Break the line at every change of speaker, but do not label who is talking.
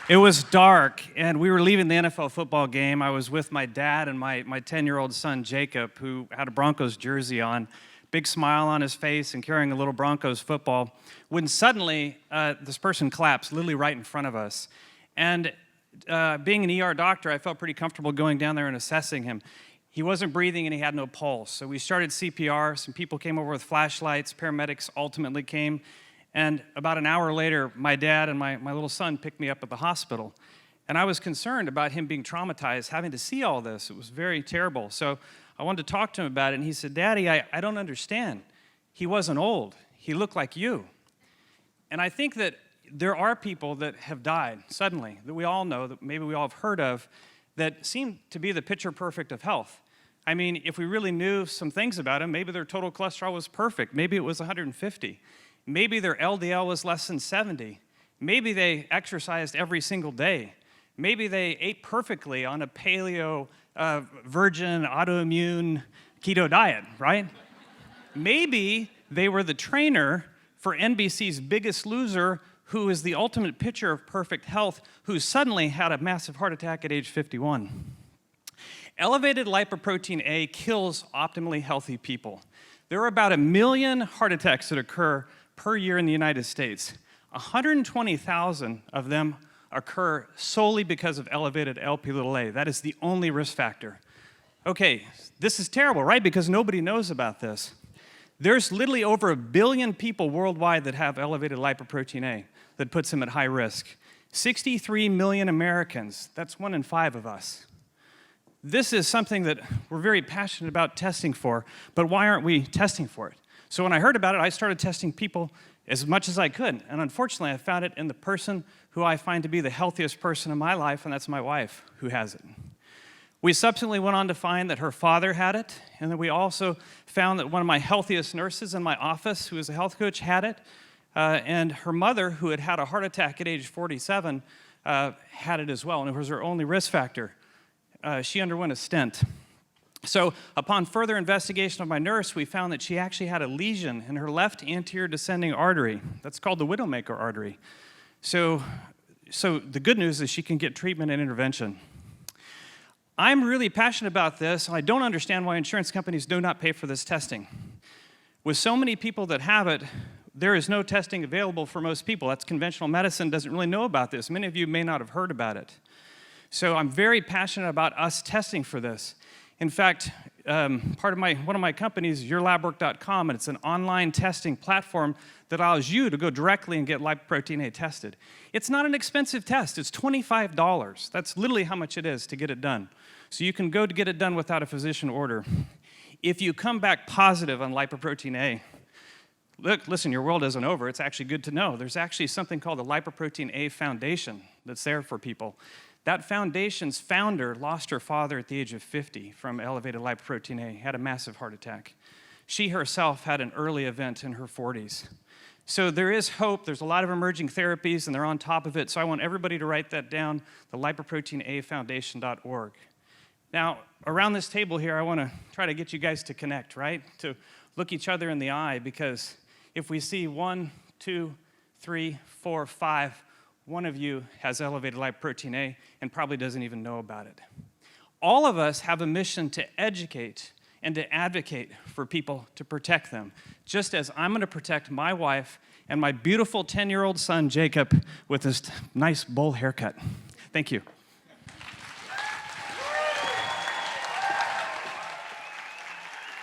It was dark, and we were leaving the NFL football game. I was with my dad and my 10-year-old son, Jacob, who had a Broncos jersey on, big smile on his face and carrying a little Broncos football, when suddenly this person collapsed, literally right in front of us. And being an ER doctor, I felt pretty comfortable going down there and assessing him. He wasn't breathing and he had no pulse. So we started CPR. Some people came over with flashlights. Paramedics ultimately came. And about an hour later, my dad and my little son picked me up at the hospital. And I was concerned about him being traumatized, having to see all this. It was very terrible. So I wanted to talk to him about it. And he said, "Daddy, I don't understand. He wasn't old. He looked like you." And I think that there are people that have died suddenly, that we all know, that maybe we all have heard of, that seem to be the picture perfect of health. I mean, if we really knew some things about them, maybe their total cholesterol was perfect. Maybe it was 150. Maybe their LDL was less than 70. Maybe they exercised every single day. Maybe they ate perfectly on a paleo, virgin, autoimmune, keto diet, right? Maybe they were the trainer for NBC's Biggest Loser, who is the ultimate picture of perfect health, who suddenly had a massive heart attack at age 51. Elevated lipoprotein A kills optimally healthy people. There are about 1 million heart attacks that occur per year in the United States. 120,000 of them occur solely because of elevated Lp(a). That is the only risk factor. Okay, this is terrible, right? Because nobody knows about this. There's literally over 1 billion people worldwide that have elevated lipoprotein A that puts them at high risk. 63 million Americans, that's 1 in 5 of us. This is something that we're very passionate about testing for, but why aren't we testing for it? So when I heard about it, I started testing people as much as I could. And unfortunately, I found it in the person who I find to be the healthiest person in my life, and that's my wife, who has it. We subsequently went on to find that her father had it, and then we also found that one of my healthiest nurses in my office, who is a health coach, had it, and her mother, who had had a heart attack at age 47, had it as well, and it was her only risk factor. She underwent a stent. So upon further investigation of my nurse, we found that she actually had a lesion in her left anterior descending artery. That's called the widowmaker artery. So the good news is she can get treatment and intervention. I'm really passionate about this, and I don't understand why insurance companies do not pay for this testing. With so many people that have it, there is no testing available for most people. That's conventional medicine doesn't really know about this. Many of you may not have heard about it. So I'm very passionate about us testing for this. In fact, one of my companies is yourlabwork.com, and it's an online testing platform that allows you to go directly and get lipoprotein A tested. It's not an expensive test. It's $25. That's literally how much it is to get it done. So you can go to get it done without a physician order. If you come back positive on lipoprotein A, listen, your world isn't over. It's actually good to know. There's actually something called the Lipoprotein A Foundation that's there for people. That foundation's founder lost her father at the age of 50 from elevated lipoprotein A, had a massive heart attack. She herself had an early event in her 40s. So there is hope. There's a lot of emerging therapies, and they're on top of it. So I want everybody to write that down, the lipoproteinAfoundation.org. Now, around this table here, I want to try to get you guys to connect, right? To look each other in the eye, because if we see 1, 2, 3, 4, 5, one of you has elevated lipoprotein A and probably doesn't even know about it. All of us have a mission to educate and to advocate for people to protect them, just as I'm going to protect my wife and my beautiful 10-year-old son, Jacob, with this nice bowl haircut. Thank you.